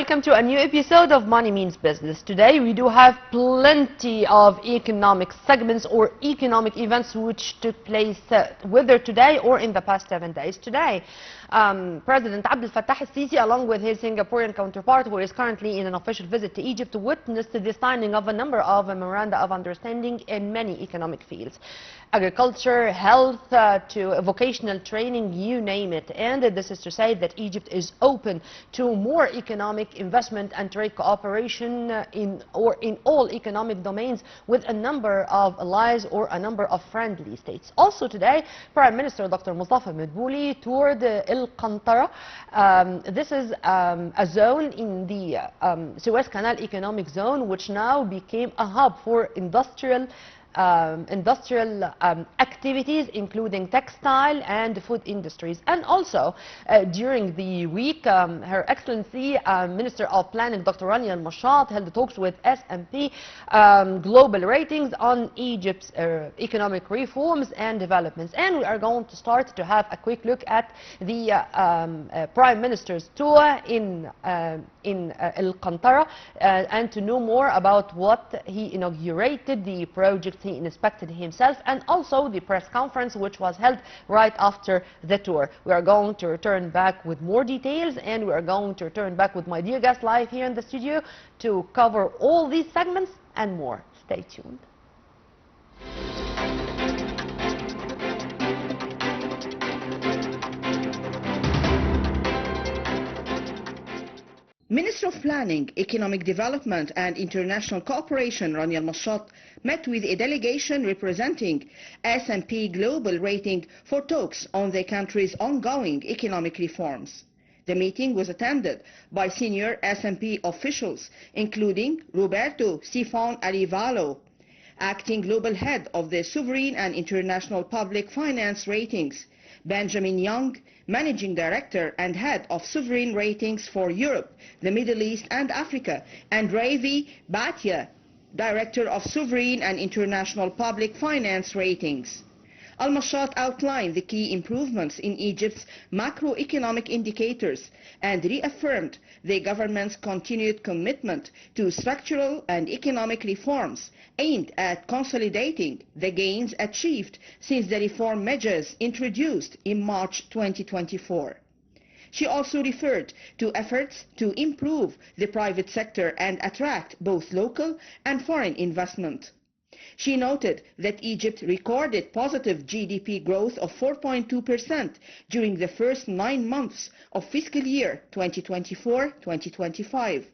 welcome to a new episode of Money Means Business. Today we do have plenty of economic segments or economic events which took place whether today or in the past 7 days. Today, President Abdel Fattah al-Sisi, along with his Singaporean counterpart, who is currently in an official visit to Egypt, witnessed the signing of a number of memoranda of understanding in many economic fields. Agriculture, health, to vocational training, you name it. And this is to say that Egypt is open to more economic investment and trade cooperation in all economic domains with a number of allies or a number of friendly states. Also today, Prime Minister Dr. Mustafa Madbouli toured El Qantara. This is a zone in the Suez Canal economic zone, which now became a hub for industrial activities, including textile and food industries. And also during the week, Her Excellency Minister of Planning Dr. Rania Al-Mashat held talks with S&P Global Ratings on Egypt's economic reforms and developments. And we are going to start to have a quick look at the Prime Minister's tour in El Qantara and to know more about what he inaugurated, the project he inspected himself, and also the press conference which was held right after the tour. We are going to return back with more details, and we are going to return back with my dear guest live here in the studio to cover all these segments and more. Stay tuned. Minister of Planning, Economic Development and International Cooperation Rania Al-Mashat met with a delegation representing S&P Global Rating for talks on the country's ongoing economic reforms. The meeting was attended by senior S&P officials, including Roberto Sifon Arivalo, acting global head of the Sovereign and International Public Finance Ratings, Benjamin Young, Managing Director and Head of Sovereign Ratings for Europe, the Middle East and Africa, and Ravi Bhatia, Director of Sovereign and International Public Finance Ratings. Al-Mashat outlined the key improvements in Egypt's macroeconomic indicators and reaffirmed the government's continued commitment to structural and economic reforms aimed at consolidating the gains achieved since the reform measures introduced in March 2024. She also referred to efforts to improve the private sector and attract both local and foreign investment. She noted that Egypt recorded positive GDP growth of 4.2% during the first 9 months of fiscal year 2024-2025,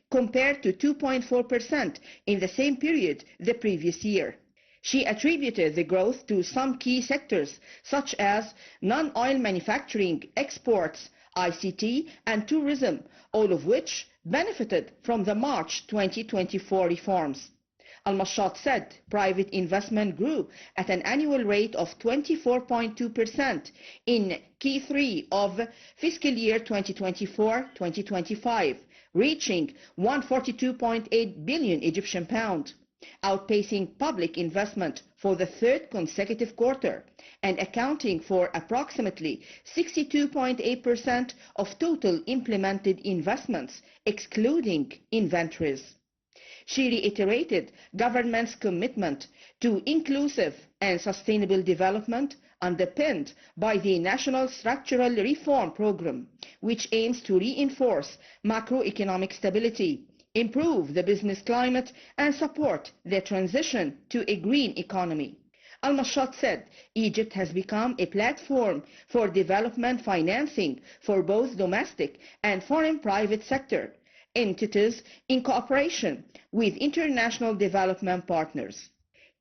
compared to 2.4% in the same period the previous year. She attributed the growth to some key sectors such as non-oil manufacturing, exports, ICT and tourism, all of which benefited from the March 2024 reforms. Al-Mashat said private investment grew at an annual rate of 24.2% in Q3 of fiscal year 2024-2025, reaching 142.8 billion Egyptian pound, outpacing public investment for the third consecutive quarter and accounting for approximately 62.8% of total implemented investments, excluding inventories. She reiterated government's commitment to inclusive and sustainable development underpinned by the National Structural Reform Program, which aims to reinforce macroeconomic stability, improve the business climate, and support the transition to a green economy. Al-Mashat said Egypt has become a platform for development financing for both domestic and foreign private sector entities in cooperation with international development partners.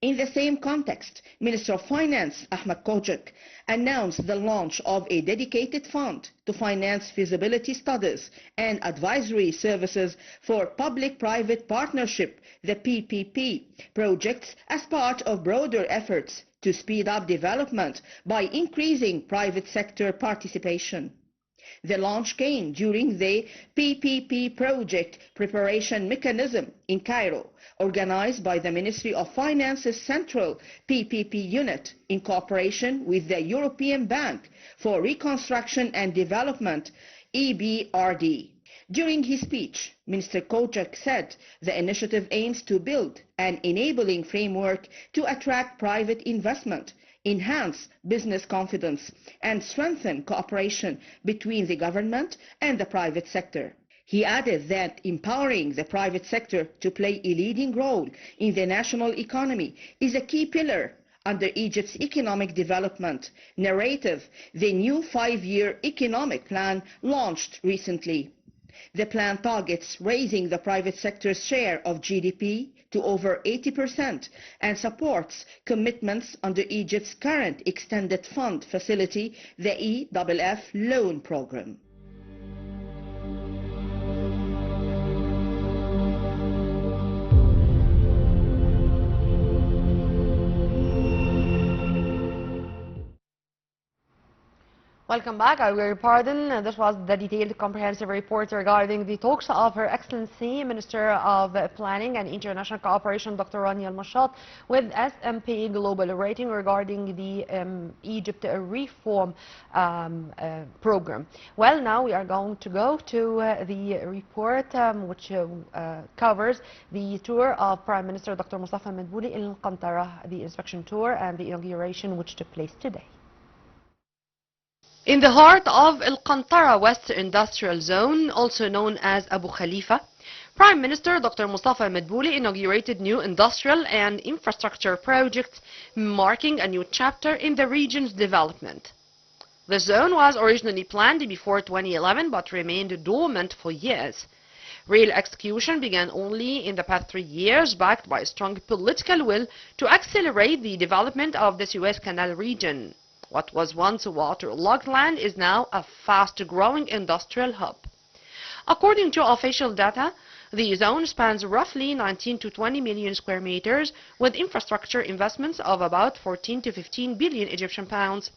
In the same context, Minister of Finance Ahmed Kojak announced the launch of a dedicated fund to finance feasibility studies and advisory services for public-private partnership, the PPP, projects as part of broader efforts to speed up development by increasing private sector participation. The launch came during the PPP project preparation mechanism in Cairo, organized by the Ministry of Finance's Central PPP unit in cooperation with the European Bank for Reconstruction and Development, EBRD. During his speech, Minister Kojak said the initiative aims to build an enabling framework to attract private investment, enhance business confidence, and strengthen cooperation between the government and the private sector. He added that empowering the private sector to play a leading role in the national economy is a key pillar under Egypt's economic development narrative, the new 5-year economic plan launched recently. The plan targets raising the private sector's share of GDP to over 80% and supports commitments under Egypt's current extended fund facility, the EFF loan program. Welcome back. I beg your pardon. This was the detailed comprehensive report regarding the talks of Her Excellency Minister of Planning and International Cooperation Dr. Rania Al-Mashat with S&P Global Rating regarding the Egypt reform program. Well, now we are going to go to the report which covers the tour of Prime Minister Dr. Mustafa Madbouli in Qantara, the inspection tour and the inauguration which took place today. In the heart of Al Qantara West Industrial Zone, also known as Abu Khalifa, Prime Minister Dr. Mustafa Madbouli inaugurated new industrial and infrastructure projects, marking a new chapter in the region's development. The zone was originally planned before 2011 but remained dormant for years. Real execution began only in the past 3 years, backed by strong political will to accelerate the development of the Suez Canal region. What was once a waterlogged land is now a fast-growing industrial hub. According to official data, the zone spans roughly 19 to 20 million square meters, with infrastructure investments of about 14 to 15 billion Egyptian pounds.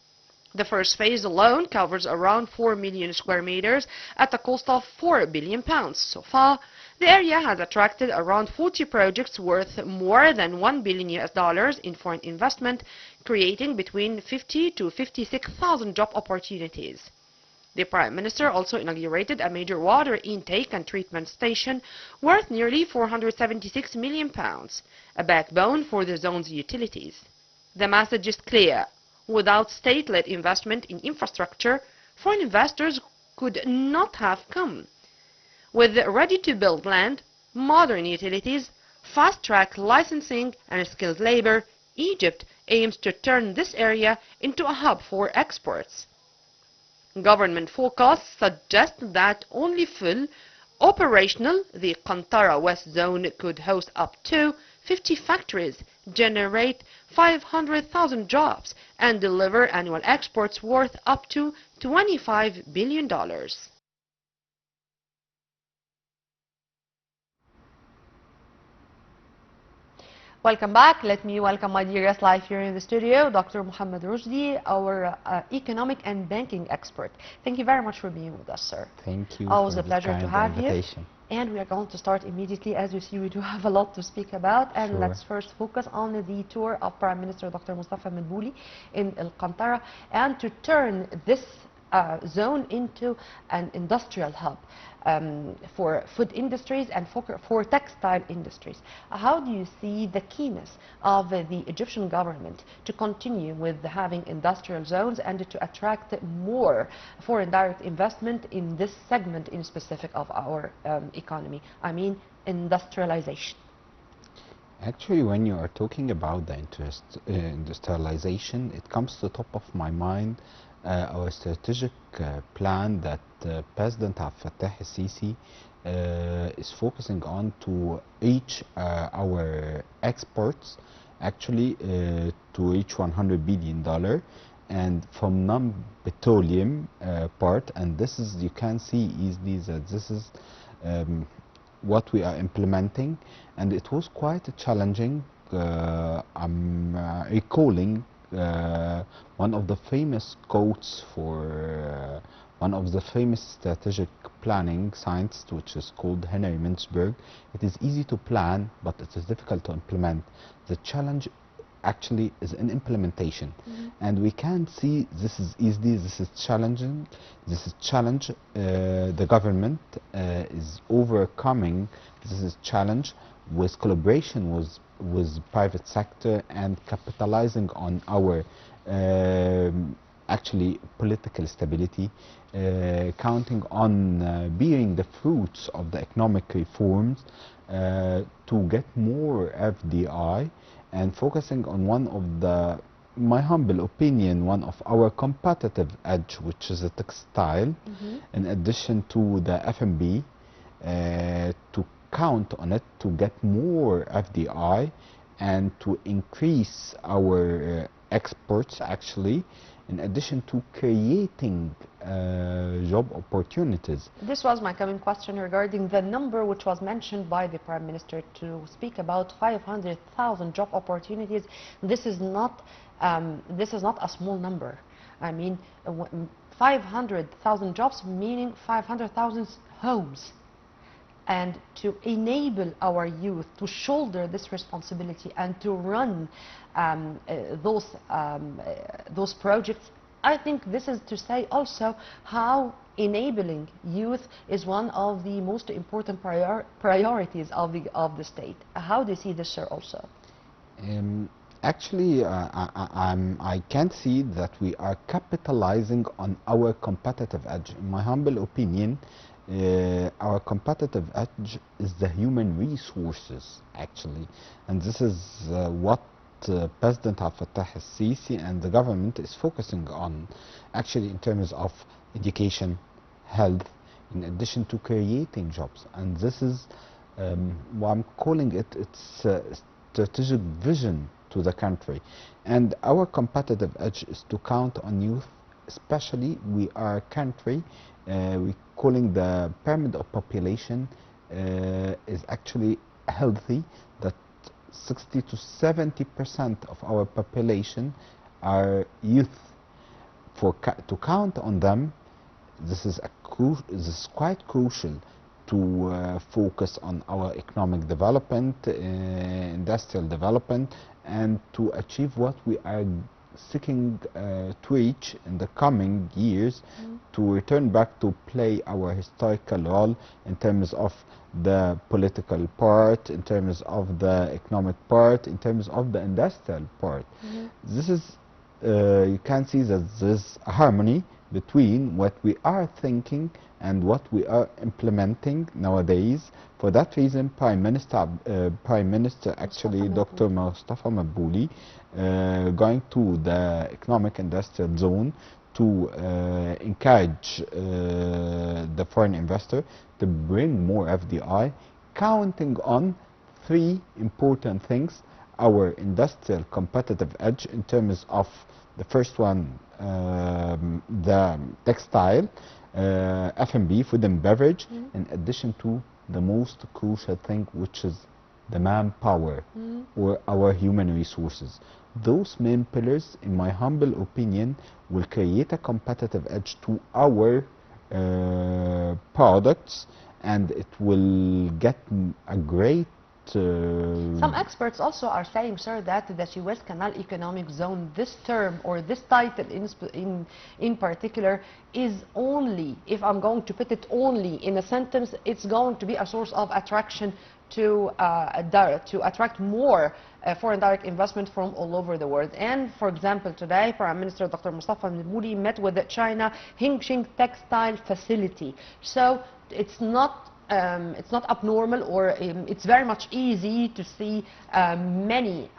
The first phase alone covers around 4 million square meters at a cost of 4 billion pounds. So far, the area has attracted around 40 projects worth more than $1 billion in foreign investment, creating between 50 to 56,000 job opportunities. The Prime Minister also inaugurated a major water intake and treatment station worth nearly 476 million pounds, a backbone for the zone's utilities. The message is clear. Without state-led investment in infrastructure, foreign investors could not have come. With ready-to-build land, modern utilities, fast-track licensing and skilled labor, Egypt aims to turn this area into a hub for exports. Government forecasts suggest that only full operational, the Qantara West Zone could host up to 50 factories, generate 500,000 jobs, and deliver annual exports worth up to $25 billion. Welcome back. Let me welcome my dear guest live here in the studio, Dr. Mohamed Roshdy, our economic and banking expert. Thank you very much for being with us, sir. Thank you. Always a pleasure to have you. Invitation. And we are going to start immediately. As you see, we do have a lot to speak about. And Sure. let's first focus on the tour of Prime Minister Dr. Mustafa Madbouli in Al Qantara, and to turn this zone into an industrial hub for food industries and for textile industries. How do you see the keenness of the Egyptian government to continue with having industrial zones and to attract more foreign direct investment in this segment in specific of our economy? I mean, industrialization. Actually, when you are talking about the industrialization, it comes to the top of my mind our strategic plan that President Abdel Fattah el-Sisi is focusing on to reach our exports, actually to reach $100 billion, and from non-petroleum part, and this is, you can see easily that this is what we are implementing, and it was quite challenging. I'm recalling one of the famous quotes for one of the famous strategic planning scientists, which is called Henry Mintzberg. It is easy to plan, but it is difficult to implement. The challenge actually is in implementation. And we can see this is easy, this is challenging, this is challenge. The government is overcoming this is challenge with collaboration with private sector and capitalizing on our actually political stability, counting on bearing the fruits of the economic reforms to get more FDI, and focusing on one of the, my humble opinion, one of our competitive edge, which is the textile, in addition to the F&B, to count on it to get more FDI and to increase our exports actually, in addition to creating job opportunities. This was my coming question regarding the number which was mentioned by the Prime Minister to speak about 500,000 job opportunities. This is not a small number. I mean, 500,000 jobs meaning 500,000 homes. And to enable our youth to shoulder this responsibility and to run those projects, I think this is to say also how enabling youth is one of the most important priorities of the state. How do you see this, sir, also? Actually, I can see that we are capitalizing on our competitive edge. In my humble opinion, our competitive edge is the human resources, actually, and this is what President Abdel Fattah al-Sisi and the government is focusing on, actually, in terms of education, health, in addition to creating jobs. And this is what I'm calling it's a strategic vision to the country. And our competitive edge is to count on youth, especially we are a country, we calling the pyramid of population is actually healthy, that 60 to 70% of our population are youth. To count on them, this is quite crucial to focus on our economic development, industrial development, and to achieve what we are seeking to reach in the coming years, to return back to play our historical role in terms of the political part, in terms of the economic part, in terms of the industrial part. This is, you can see that there's a harmony between what we are thinking and what we are implementing nowadays. For that reason, Prime Minister actually, Dr. Mustafa Madbouli, going to the economic industrial zone to encourage the foreign investor to bring more FDI, counting on three important things: our industrial competitive edge in terms of the first one, the textile, F&B, food and beverage, in addition to the most crucial thing, which is the manpower, or our human resources. Those main pillars, in my humble opinion, will create a competitive edge to our products, and it will get a great Some experts also are saying, sir, that the Suez Canal Economic Zone, this term or this title in particular, is only, if I'm going to put it only in a sentence, it's going to be a source of attraction to attract more foreign direct investment from all over the world. And for example, today Prime Minister Dr. Mustafa Madbouli met with the China Hengqin textile facility. So it's not abnormal, or it's very much easy to see many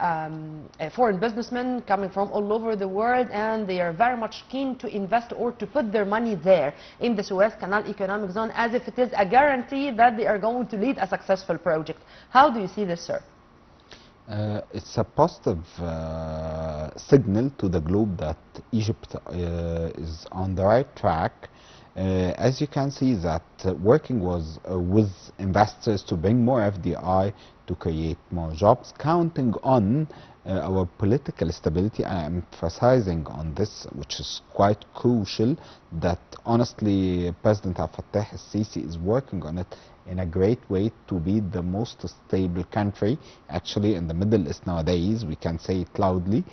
foreign businessmen coming from all over the world, and they are very much keen to invest or to put their money there in the Suez Canal Economic Zone, as if it is a guarantee that they are going to lead a successful project. How do you see this, sir? It's a positive signal to the globe that Egypt is on the right track. As you can see that working with investors to bring more FDI, to create more jobs, counting on our political stability. I am emphasizing on this, which is quite crucial, that honestly President Abdel Fattah al-Sisi is working on it in a great way to be the most stable country actually in the Middle East nowadays. We can say it loudly,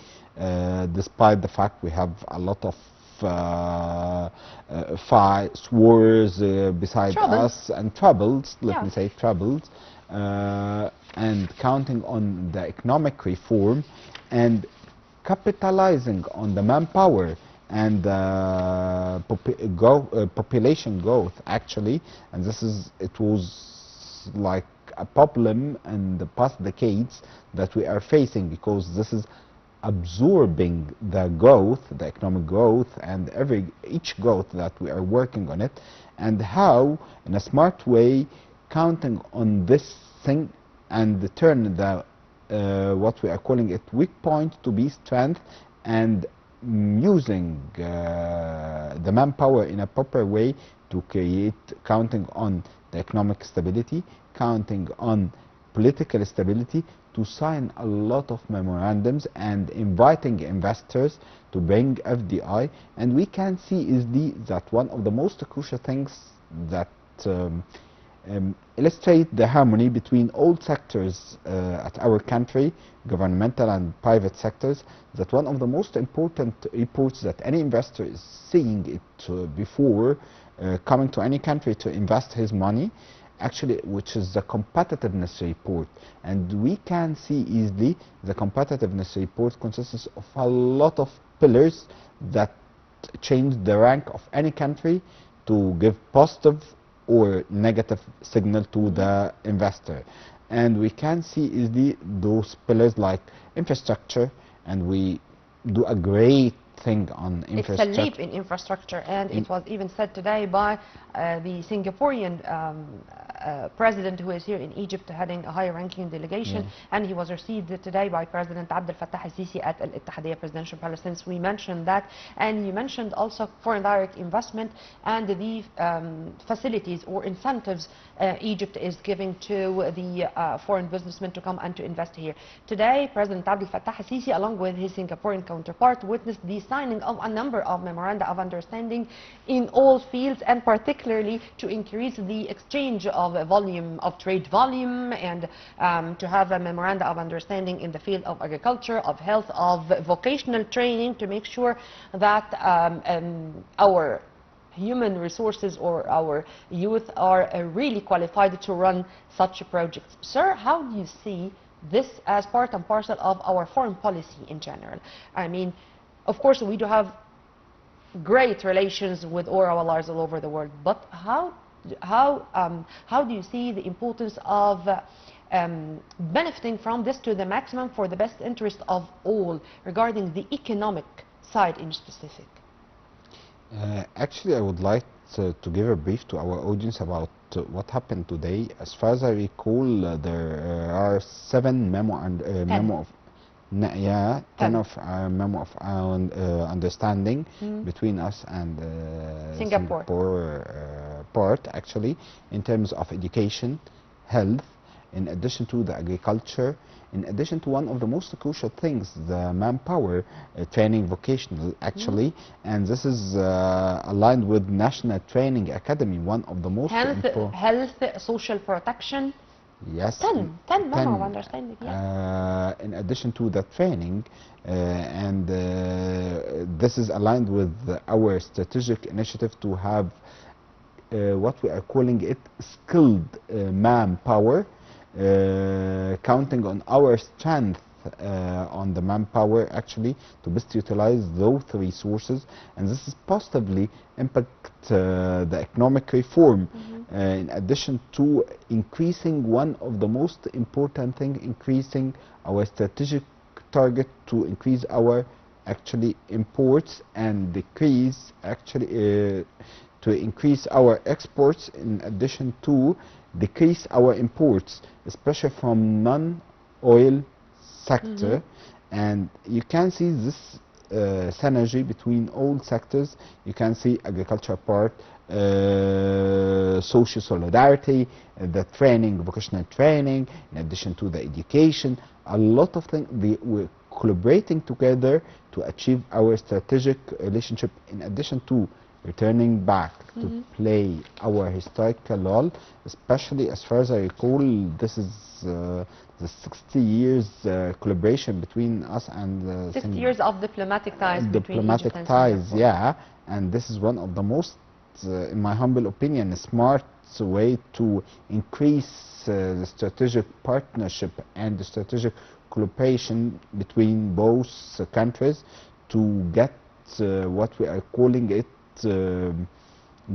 despite the fact we have a lot of fights, wars beside us, and troubles, let me say troubles, and counting on the economic reform and capitalizing on the manpower and population growth actually. And it was like a problem in the past decades that we are facing, because this is absorbing the growth, the economic growth, and each growth that we are working on it, and how in a smart way counting on this thing and turn the what we are calling it weak point to be strength, and using the manpower in a proper way to create, counting on the economic stability, counting on political stability, to sign a lot of memorandums and inviting investors to bring FDI. And we can see easily that one of the most crucial things that illustrate the harmony between all sectors at our country, governmental and private sectors, that one of the most important reports that any investor is seeing it before coming to any country to invest his money, actually, which is the competitiveness report. And we can see easily the competitiveness report consists of a lot of pillars that change the rank of any country to give positive or negative signal to the investor. And we can see easily those pillars like infrastructure, and we do a great thing on infrastructure. It's a leap in infrastructure, and it was even said today by the Singaporean president, who is here in Egypt heading a high-ranking delegation, and he was received today by President Abdel Fattah al-Sisi at Al-Ittihadiyya Presidential Palace, since we mentioned that. And you mentioned also foreign direct investment and the facilities or incentives Egypt is giving to the foreign businessmen to come and to invest here. Today, President Abdel Fattah al-Sisi, along with his Singaporean counterpart, witnessed the signing of a number of memoranda of understanding in all fields, and particularly to increase the exchange of volume of trade volume, and to have a memoranda of understanding in the field of agriculture, of health, of vocational training, to make sure that our human resources or our youth are really qualified to run such projects. Sir, how do you see this as part and parcel of our foreign policy in general? I mean, of course, we do have great relations with all our allies all over the world, but how do you see the importance of benefiting from this to the maximum for the best interest of all, regarding the economic side in specific? Actually, I would like to give a brief to our audience about what happened today. As far as I recall, there are 7 memo of memo of understanding between us and Singapore part, actually, in terms of education, health, in addition to the agriculture, in addition to one of the most crucial things, the manpower training, vocational, actually, and this is aligned with National Training Academy, one of the most important. Health, social protection. Yes. 10 memo of understanding. Yeah. In addition to the training, and this is aligned with our strategic initiative to have what we are calling it skilled manpower, counting on our strength on the manpower, actually, to best utilize those resources, and this is positively impact the economic reform, in addition to increasing one of the most important thing, increasing our strategic target to increase our actually imports and decrease actually to increase our exports, in addition to decrease our imports, especially from non-oil sector. And you can see this synergy between all sectors. You can see agriculture part, social solidarity, the training, vocational training, in addition to the education, a lot of things. collaborating together to achieve our strategic relationship, in addition to returning back to play our historical role, especially as far as I recall, this is the 60 years collaboration between us and 60 years of diplomatic ties between diplomatic Egypt and ties, Singapore. yeah, and this is one of the most, in my humble opinion, a smart way to increase the strategic partnership and the strategic cooperation between both countries to get what we are calling it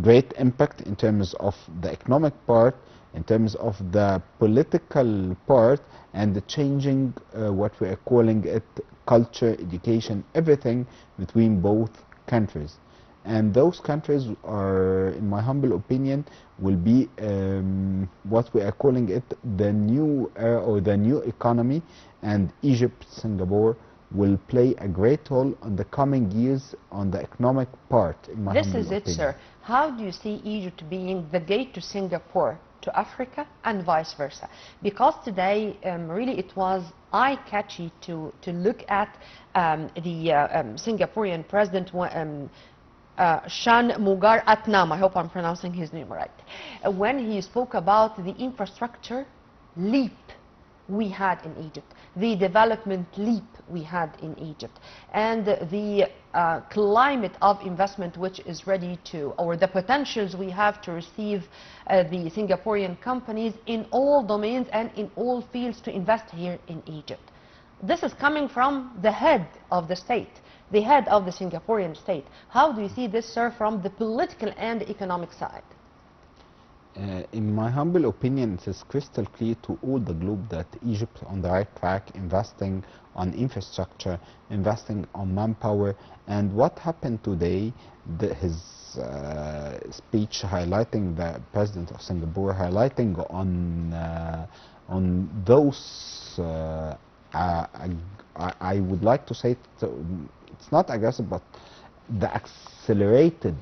great impact in terms of the economic part, in terms of the political part, and the changing what we are calling it culture, education, everything between both countries. And those countries are, in my humble opinion, will be what we are calling it the new era or the new economy, and Egypt, Singapore will play a great role in the coming years on the economic part, in my This humble is it, opinion. sir. How do you see Egypt being the gate to Singapore, to Africa, and vice versa? Because today, really, it was eye-catchy to look at the Singaporean president, Shan Mugar Atnam, I hope I'm pronouncing his name right, when he spoke about the infrastructure leap we had in Egypt, the development leap we had in Egypt, and the climate of investment which is ready to, or the potentials we have to receive the Singaporean companies in all domains and in all fields to invest here in Egypt. This is coming from the head of the state, the head of the Singaporean state. How do you see this, sir, from the political and economic side? In my humble opinion, it is crystal clear to all the globe that Egypt is on the right track, investing on infrastructure, investing on manpower. And what happened today, his speech highlighting the president of Singapore, highlighting on those, I would like to say it's not aggressive, but the accelerated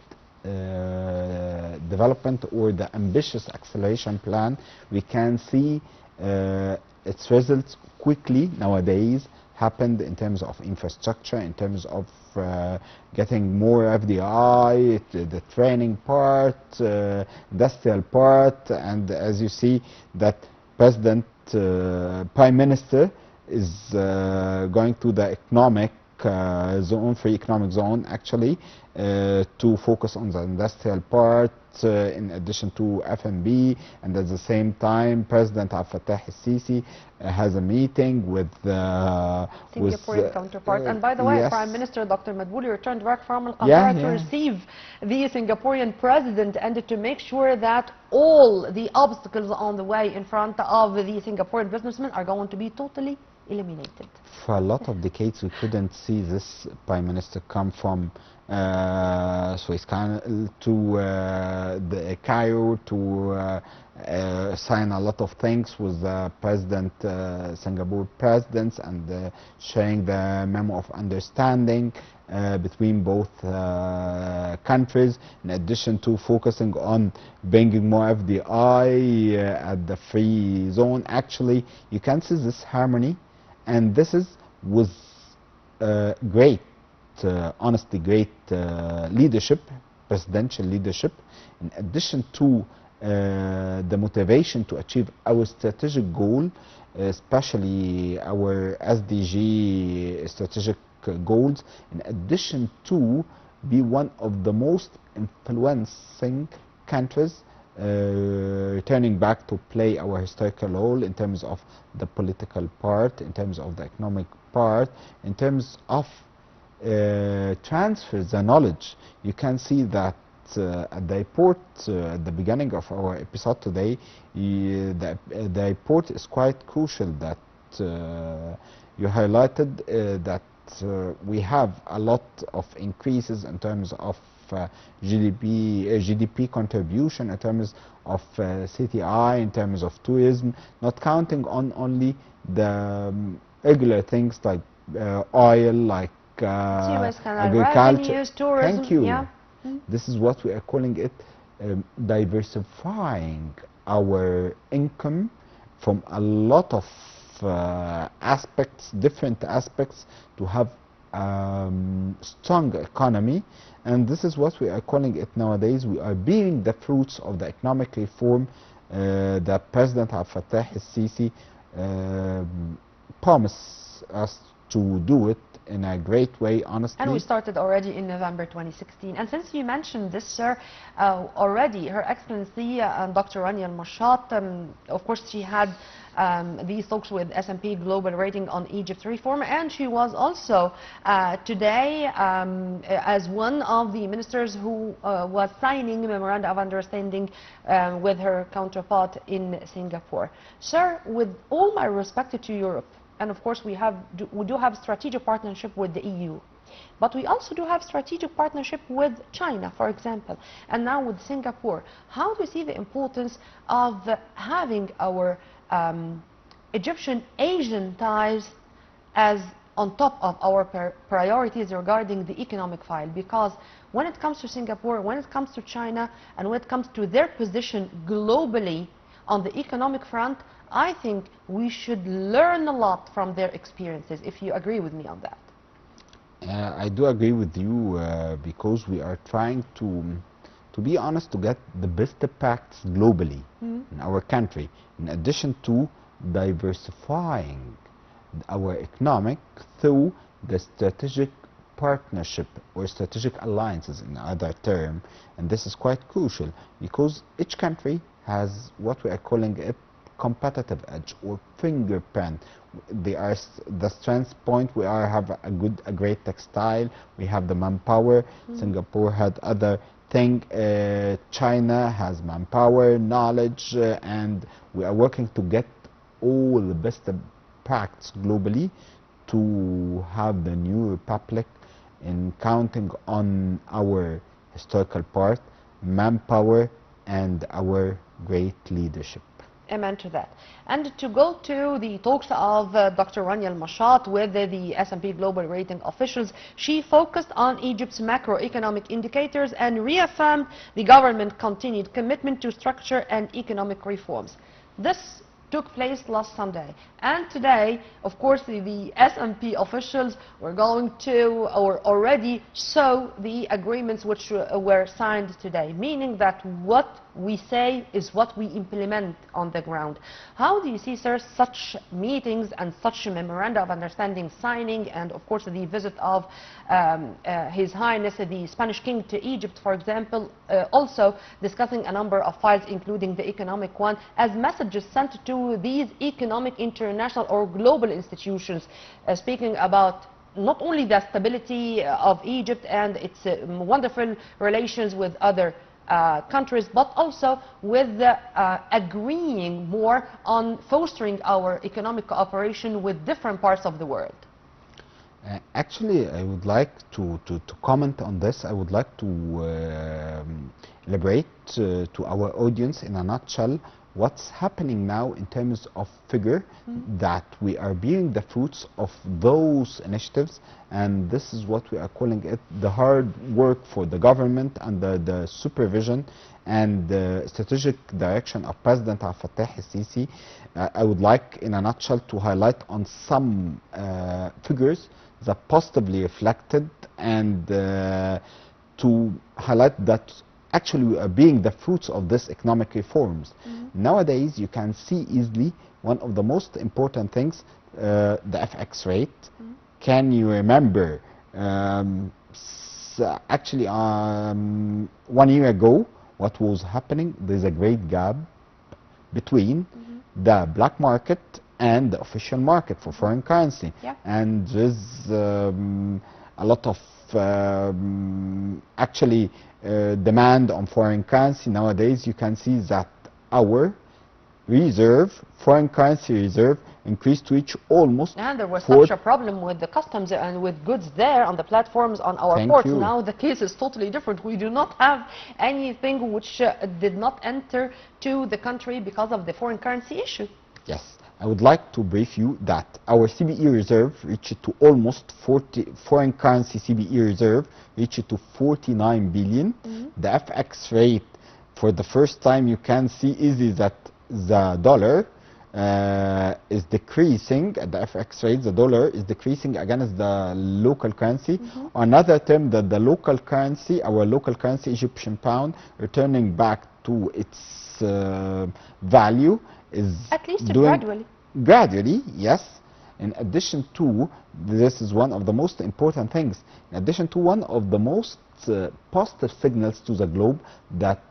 development or the ambitious acceleration plan. We can see its results quickly nowadays happened in terms of infrastructure, in terms of getting more FDI, the training part, industrial part, and as you see that President, Prime Minister is going to the economic zone, free economic zone actually, to focus on the industrial part in addition to F&B, and at the same time President Abdel Fattah al-Sisi has a meeting with Singaporean counterpart. And by the way, yes. Prime Minister Dr. Madbouli returned back from Al-Qahira to receive the Singaporean president and to make sure that all the obstacles on the way in front of the Singaporean businessmen are going to be totally eliminated. For a lot of decades, we couldn't see this Prime Minister come from Suez Canal to the Cairo to sign a lot of things with the President, Singapore presidents, and sharing the memo of understanding between both countries, in addition to focusing on bringing more FDI at the free zone. Actually, you can see this harmony, and this was great, honestly great leadership, presidential leadership, in addition to the motivation to achieve our strategic goal, especially our SDG strategic goals, in addition to be one of the most influencing countries, returning back to play our historical role in terms of the political part, in terms of the economic part, in terms of transfer the knowledge. You can see that at the report, at the beginning of our episode today, the report is quite crucial that you highlighted that we have a lot of increases in terms of GDP contribution, in terms of CTI, in terms of tourism, not counting on only the regular things like oil, like agriculture. Revenues, tourism. Thank you. Yeah. This is what we are calling it, diversifying our income from a lot of aspects, different aspects, to have strong economy. And this is what we are calling it nowadays. We are bearing the fruits of the economic reform that President Abdel Fattah el-Sisi promised us to do it in a great way, honestly. And we started already in November 2016. And since you mentioned this, sir, already Her Excellency Dr. Rania al-Mashat, of course, she had these talks with S&P Global Rating on Egypt's reform, and she was also today as one of the ministers who was signing a memorandum of understanding with her counterpart in Singapore. Sir, with all my respect to Europe, and of course we do have strategic partnership with the EU, but we also do have strategic partnership with China, for example, and now with Singapore. How do you see the importance of having our Egyptian-Asian ties as on top of our priorities regarding the economic file? Because when it comes to Singapore, when it comes to China, and when it comes to their position globally on the economic front, I think we should learn a lot from their experiences, if you agree with me on that. I do agree with you because we are trying to be honest, to get the best practice globally in our country, in addition to diversifying our economic through the strategic partnership or strategic alliances in other term. And this is quite crucial because each country has what we are calling a competitive edge or fingerprint. They are the strength point. We have a great textile. We have the manpower. Singapore had other thing. China has manpower, knowledge, and we are working to get all the best practice globally to have the new republic in counting on our historical part, manpower, and our great leadership. Amen to that. And to go to the talks of Dr. Rania al-Mashat with the S&P Global Rating officials, she focused on Egypt's macroeconomic indicators and reaffirmed the government's continued commitment to structure and economic reforms. This took place last Sunday, and today, of course, the S&P officials were going to, or already saw the agreements which were signed today, meaning that what we say is what we implement on the ground. How do you see, sir, such meetings and such a memorandum of understanding signing, and of course the visit of His Highness the Spanish King to Egypt, for example, also discussing a number of files including the economic one, as messages sent to these economic international or global institutions, speaking about not only the stability of Egypt and its wonderful relations with other countries, but also with agreeing more on fostering our economic cooperation with different parts of the world? Actually, I would like to comment on this. I would like to elaborate to our audience in a nutshell what's happening now in terms of figure, that we are bearing the fruits of those initiatives, and this is what we are calling it the hard work for the government under the supervision and the strategic direction of President Abdel Fattah el-Sisi. I would like in a nutshell to highlight on some figures that positively reflected, and to highlight that actually we are being the fruits of this economic reforms. Nowadays you can see easily one of the most important things, the FX rate. Can you remember actually 1 year ago what was happening? There's a great gap between the black market and the official market for foreign currency, and there's a lot of actually demand on foreign currency. Nowadays you can see that our reserve, foreign currency reserve, increased to reach almost. And there was such a problem with the customs and with goods there on the platforms on our ports. Now the case is totally different. We do not have anything which did not enter to the country because of the foreign currency issue. Yes. I would like to brief you that our CBE reserve reached to almost 40, foreign currency CBE reserve reached to 49 billion. The FX rate, for the first time you can see easily that the dollar is decreasing, the FX rate, the dollar is decreasing against the local currency. Another term that the local currency, our local currency, Egyptian pound, returning back to its value is At least doing gradually. gradually, yes. In addition to, this is one of the most important things, in addition to one of the most positive signals to the globe that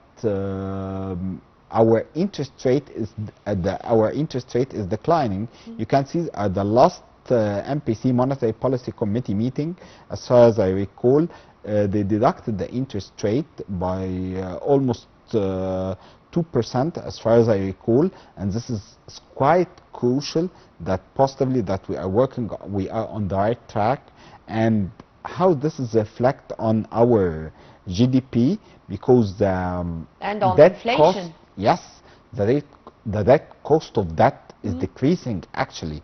our interest rate is declining. You can see at the last MPC Monetary Policy Committee meeting, as far as I recall, they deducted the interest rate by almost 2%, as far as I recall, and this is quite crucial that positively that we are on the right track, and how this is reflect on our GDP, because And on debt inflation. cost, yes, the debt cost of debt is decreasing. Actually,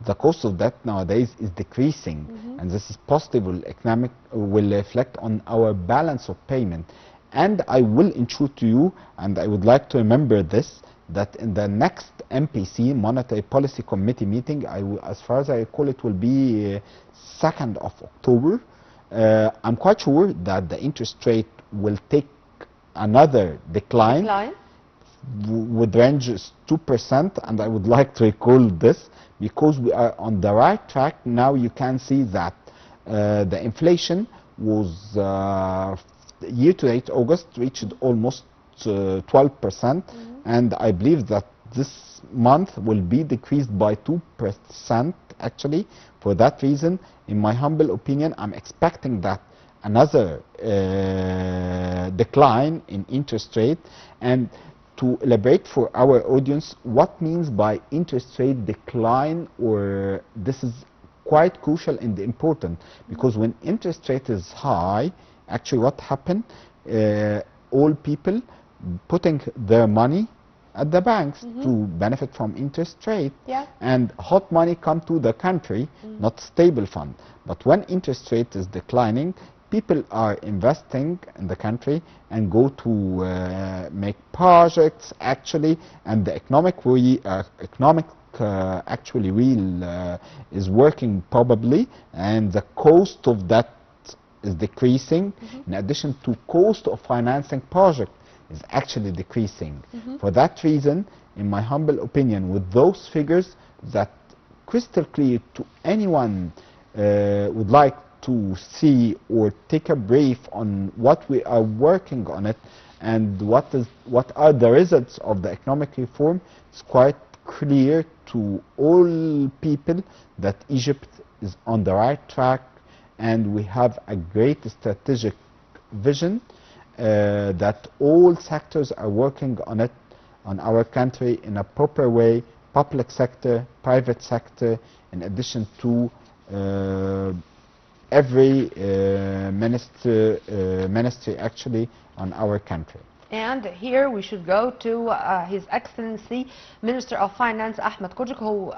the cost of debt nowadays is decreasing, and this is positive will reflect on our balance of payment. And I will ensure to you, and I would like to remember this, that in the next MPC Monetary Policy Committee meeting, as far as I recall, it will be 2nd of October. I'm quite sure that the interest rate will take another decline. With ranges 2%, and I would like to recall this because we are on the right track. Now you can see that the inflation was year to date August reached almost 12%, and I believe that this month will be decreased by 2% actually. For that reason, in my humble opinion, I'm expecting that another decline in interest rate. And to elaborate for our audience what means by interest rate decline, or this is quite crucial and important, because when interest rate is high, actually what happened, all people putting their money at the banks to benefit from interest rate, and hot money come to the country, not stable fund. But when interest rate is declining, people are investing in the country and go to make projects actually, and the economic actually wheel is working probably, and the cost of that is decreasing. In addition to cost of financing project is actually decreasing. For that reason, in my humble opinion, with those figures that crystal clear to anyone would like to see or take a brief on what we are working on it and what are the results of the economic reform, it's quite clear to all people that Egypt is on the right track, and we have a great strategic vision that all sectors are working on it, on our country in a proper way, public sector, private sector, in addition to every ministry actually on our country. And here we should go to His Excellency Minister of Finance Ahmed Kojik, who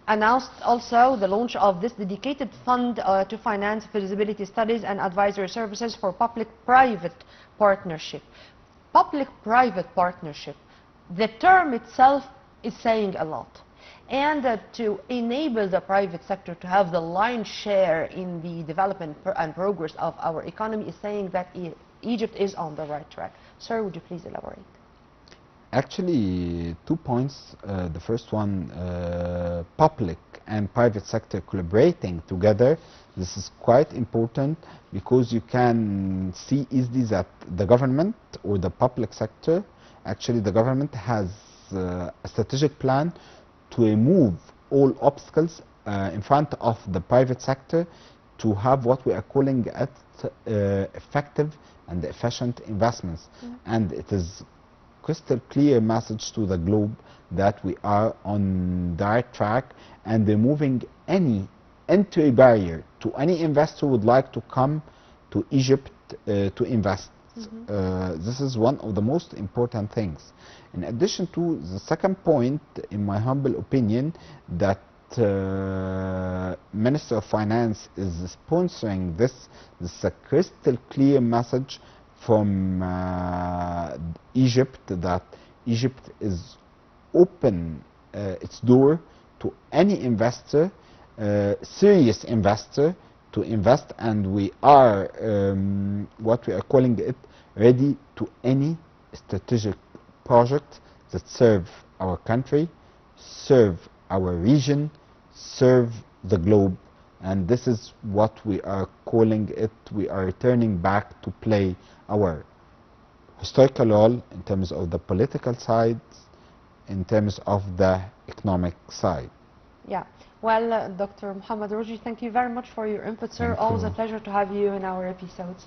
announced also the launch of this dedicated fund to finance feasibility studies and advisory services for public-private partnership. Public-private partnership, the term itself is saying a lot. And to enable the private sector to have the lion's share in the development and progress of our economy is saying that Egypt is on the right track. Sir, would you please elaborate? Actually, 2 points. The first one, public and private sector collaborating together. This is quite important because you can see easily that the government or the public sector, actually the government has a strategic plan to remove all obstacles in front of the private sector to have what we are calling effective and efficient investments. And it is crystal clear message to the globe that we are on the right track, and removing any entry barrier to any investor who would like to come to Egypt to invest. This is one of the most important things. In addition to the second point, in my humble opinion, that Minister of Finance is sponsoring this. This is a crystal clear message from Egypt that Egypt is open its door to any investor, serious investor, to invest, and we are what we are calling it, ready to any strategic project that serve our country, serve our region, serve the globe. And this is what we are calling it. We are returning back to play our historical role in terms of the political side, in terms of the economic side. Yeah. Well, Dr. Mohamed Roshdy, thank you very much for your input, sir. Thank Always you. a pleasure to have you in our episodes.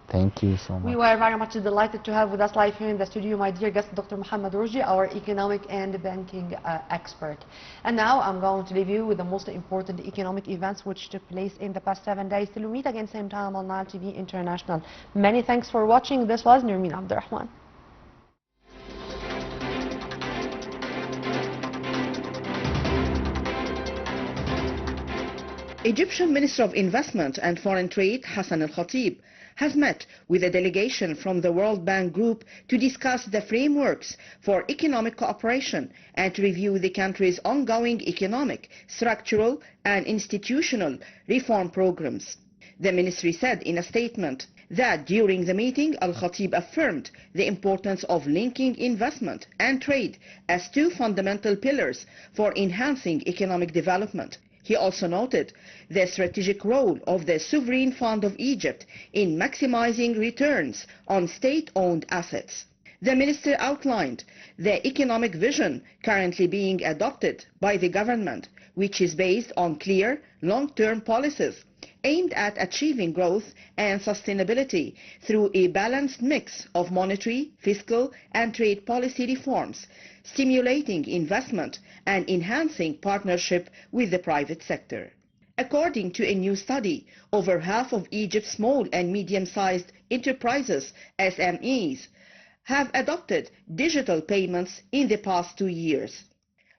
Thank you so much. We were very much delighted to have with us live here in the studio my dear guest, Dr. Mohamed Roshdy, our economic and banking expert. And now I'm going to leave you with the most important economic events which took place in the past 7 days. Till we meet again same time on Nile TV International. Many thanks for watching. This was Nurmeen Abdurrahman. Egyptian Minister of Investment and Foreign Trade Hassan al-Khatib has met with a delegation from the World Bank Group to discuss the frameworks for economic cooperation and to review the country's ongoing economic, structural and institutional reform programs. The ministry said in a statement that during the meeting, al-Khatib affirmed the importance of linking investment and trade as two fundamental pillars for enhancing economic development. He also noted the strategic role of the Sovereign Fund of Egypt in maximizing returns on state-owned assets. The minister outlined the economic vision currently being adopted by the government, which is based on clear, long-term policies aimed at achieving growth and sustainability through a balanced mix of monetary, fiscal, and trade policy reforms, stimulating investment and enhancing partnership with the private sector. According to a new study, over half of Egypt's small and medium-sized enterprises, SMEs, have adopted digital payments in the past 2 years.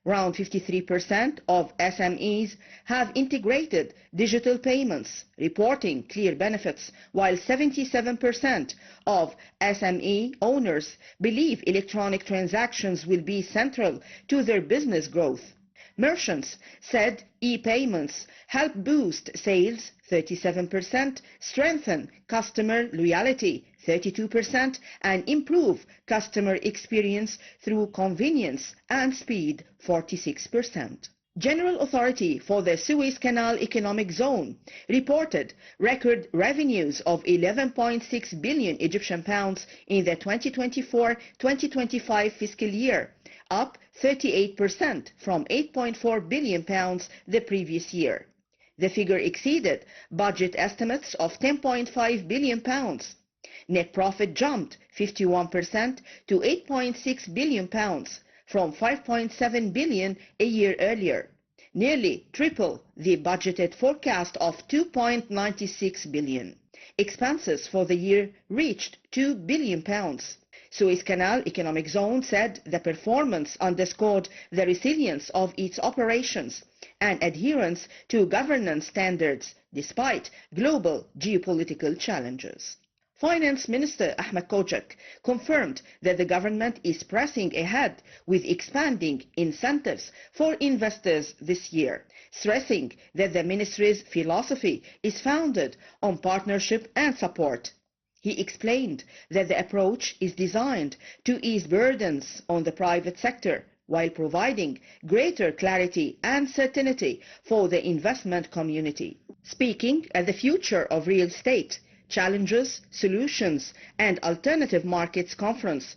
Around 53% of SMEs have integrated digital payments, reporting clear benefits, while 77% of SME owners believe electronic transactions will be central to their business growth. Merchants said e-payments help boost sales 37%, strengthen customer loyalty 32%, and improve customer experience through convenience and speed 46%. General Authority for the Suez Canal Economic Zone reported record revenues of 11.6 billion Egyptian pounds in the 2024-2025 fiscal year, up 38% from 8.4 billion pounds the previous year. The figure exceeded budget estimates of 10.5 billion pounds. Net profit jumped 51% to 8.6 billion pounds from 5.7 billion a year earlier, nearly triple the budgeted forecast of 2.96 billion. Expenses for the year reached 2 billion pounds. Suez Canal Economic Zone said the performance underscored the resilience of its operations and adherence to governance standards despite global geopolitical challenges. Finance Minister Ahmed Kojak confirmed that the government is pressing ahead with expanding incentives for investors this year, stressing that the ministry's philosophy is founded on partnership and support. He explained that the approach is designed to ease burdens on the private sector while providing greater clarity and certainty for the investment community. Speaking at the Future of Real Estate, Challenges, Solutions and Alternative Markets Conference,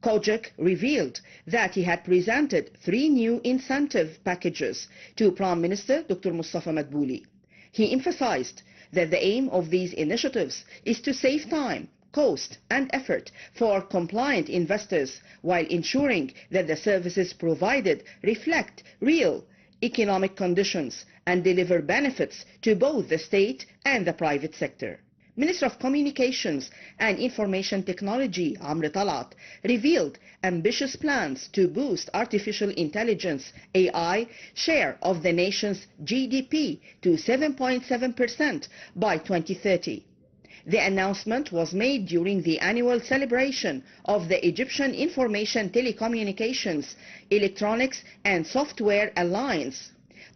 Kojak revealed that he had presented 3 new incentive packages to Prime Minister Dr. Mustafa Madbouli. He emphasized that the aim of these initiatives is to save time, cost and effort for compliant investors while ensuring that the services provided reflect real economic conditions and deliver benefits to both the state and the private sector. Minister of Communications and Information Technology Amr Talat revealed ambitious plans to boost artificial intelligence AI share of the nation's GDP to 7.7% by 2030. The announcement was made during the annual celebration of the Egyptian Information Telecommunications, Electronics and Software Alliance.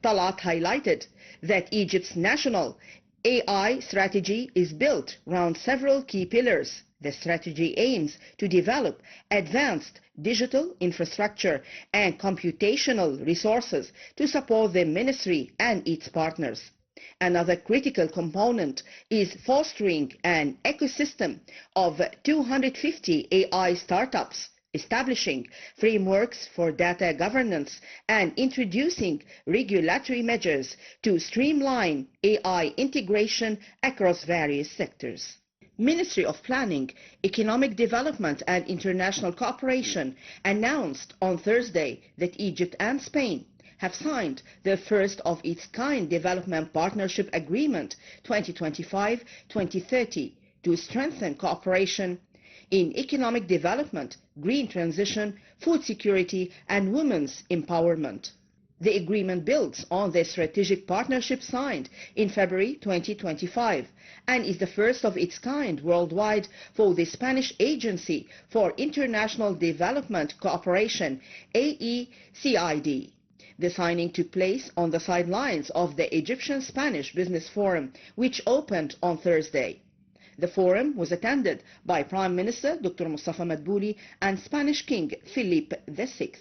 Talat highlighted that Egypt's national AI strategy is built around several key pillars. The strategy aims to develop advanced digital infrastructure and computational resources to support the ministry and its partners. Another critical component is fostering an ecosystem of 250 AI startups, establishing frameworks for data governance, and introducing regulatory measures to streamline AI integration across various sectors. Ministry of Planning, Economic Development and International Cooperation announced on Thursday that Egypt and Spain have signed the first of its kind Development Partnership Agreement 2025-2030 to strengthen cooperation in economic development, green transition, food security and women's empowerment. The agreement builds on the strategic partnership signed in February 2025 and is the first of its kind worldwide for the Spanish Agency for International Development Cooperation, AECID. The signing took place on the sidelines of the Egyptian-Spanish Business Forum, which opened on Thursday. The forum was attended by Prime Minister Dr. Mustafa Madbouli and Spanish King Philip VI.